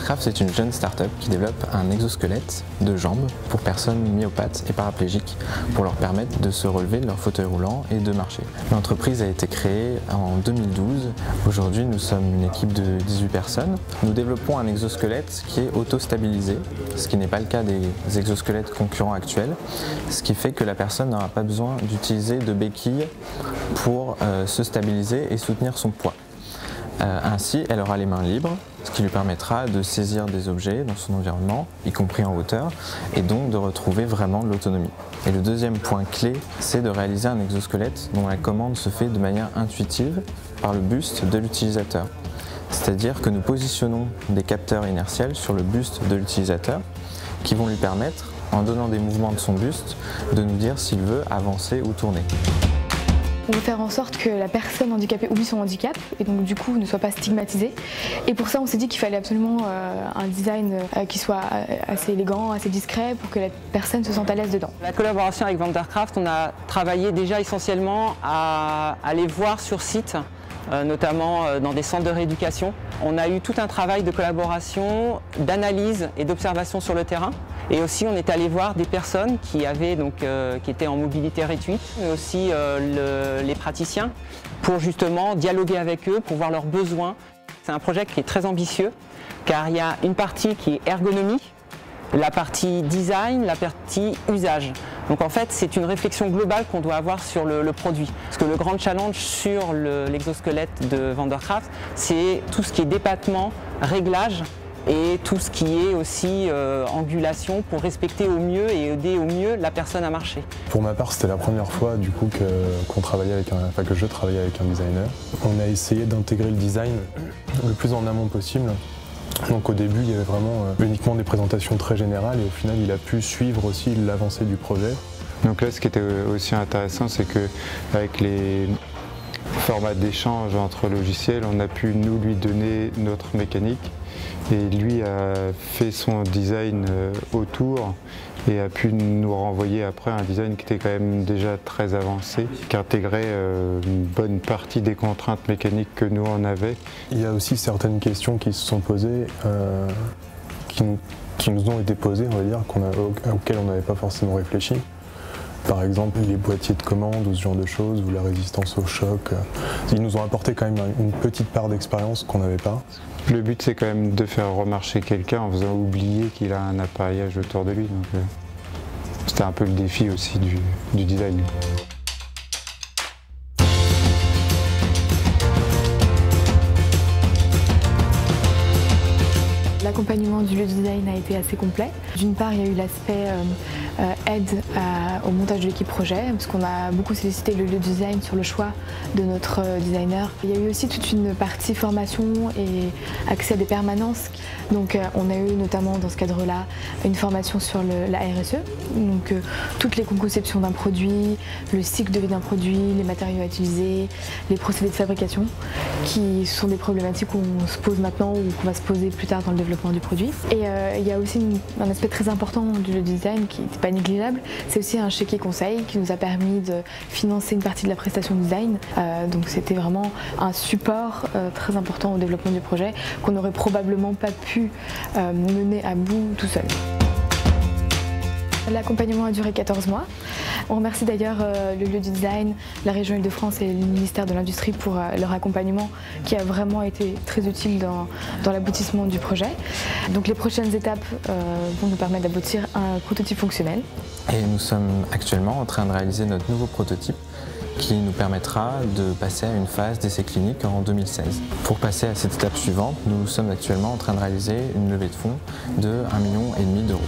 Wondercraft, c'est une jeune start-up qui développe un exosquelette de jambes pour personnes myopathes et paraplégiques pour leur permettre de se relever de leur fauteuil roulant et de marcher. L'entreprise a été créée en 2012. Aujourd'hui, nous sommes une équipe de 18 personnes. Nous développons un exosquelette qui est auto-stabilisé, ce qui n'est pas le cas des exosquelettes concurrents actuels, ce qui fait que la personne n'aura pas besoin d'utiliser de béquilles pour se stabiliser et soutenir son poids. Ainsi, elle aura les mains libres, ce qui lui permettra de saisir des objets dans son environnement, y compris en hauteur, et donc de retrouver vraiment de l'autonomie. Et le deuxième point clé, c'est de réaliser un exosquelette dont la commande se fait de manière intuitive par le buste de l'utilisateur. C'est-à-dire que nous positionnons des capteurs inertiels sur le buste de l'utilisateur qui vont lui permettre, en donnant des mouvements de son buste, de nous dire s'il veut avancer ou tourner. On veut faire en sorte que la personne handicapée oublie son handicap et donc du coup ne soit pas stigmatisée. Et pour ça on s'est dit qu'il fallait absolument un design qui soit assez élégant, assez discret pour que la personne se sente à l'aise dedans. La collaboration avec Wondercraft, on a travaillé déjà essentiellement à aller voir sur site, notamment dans des centres de rééducation. On a eu tout un travail de collaboration, d'analyse et d'observation sur le terrain. Et aussi on est allé voir des personnes qui étaient en mobilité réduite, mais aussi les praticiens, pour justement dialoguer avec eux, pour voir leurs besoins. C'est un projet qui est très ambitieux, car il y a une partie qui est ergonomie, la partie design, la partie usage. Donc en fait, c'est une réflexion globale qu'on doit avoir sur le produit. Parce que le grand challenge sur l'exosquelette de Wondercraft, c'est tout ce qui est débattement, réglage, et tout ce qui est aussi angulation pour respecter au mieux et aider au mieux la personne à marcher. Pour ma part, c'était la première fois du coup que je travaillais avec un designer. On a essayé d'intégrer le design le plus en amont possible. Donc au début, il y avait vraiment uniquement des présentations très générales et au final, il a pu suivre aussi l'avancée du projet. Donc là, ce qui était aussi intéressant, c'est qu'avec les formats d'échange entre logiciels, on a pu lui donner notre mécanique et lui a fait son design autour et a pu nous renvoyer après un design qui était quand même déjà très avancé, qui intégrait une bonne partie des contraintes mécaniques que nous on avait. Il y a aussi certaines questions qui se sont posées, qui nous ont été posées, on va dire, auxquelles on n'avait pas forcément réfléchi. Par exemple, les boîtiers de commande ou ce genre de choses, ou la résistance au choc. Ils nous ont apporté quand même une petite part d'expérience qu'on n'avait pas. Le but, c'est quand même de faire remarcher quelqu'un en faisant oublier qu'il a un appareillage autour de lui. Donc, c'était un peu le défi aussi du design. L'accompagnement du lieu de design a été assez complet. D'une part, il y a eu l'aspect aide au montage de l'équipe projet, parce qu'on a beaucoup sollicité le lieu de design sur le choix de notre designer. Il y a eu aussi toute une partie formation et accès à des permanences. Donc on a eu notamment dans ce cadre-là une formation sur la RSE, donc toutes les conceptions d'un produit, le cycle de vie d'un produit, les matériaux à utiliser, les procédés de fabrication, qui sont des problématiques qu'on se pose maintenant ou qu'on va se poser plus tard dans le développement du produit. Et il y a aussi un aspect très important du design qui n'était pas négligeable, c'est aussi un chéquier conseil qui nous a permis de financer une partie de la prestation design. Donc c'était vraiment un support très important au développement du projet qu'on n'aurait probablement pas pu mener à bout tout seul. L'accompagnement a duré 14 mois. On remercie d'ailleurs le lieu du design, la région Île-de-France et le ministère de l'Industrie pour leur accompagnement qui a vraiment été très utile dans l'aboutissement du projet. Donc les prochaines étapes vont nous permettre d'aboutir à un prototype fonctionnel. Et nous sommes actuellement en train de réaliser notre nouveau prototype qui nous permettra de passer à une phase d'essai clinique en 2016. Pour passer à cette étape suivante, nous sommes actuellement en train de réaliser une levée de fonds de 1,5 million d'euros.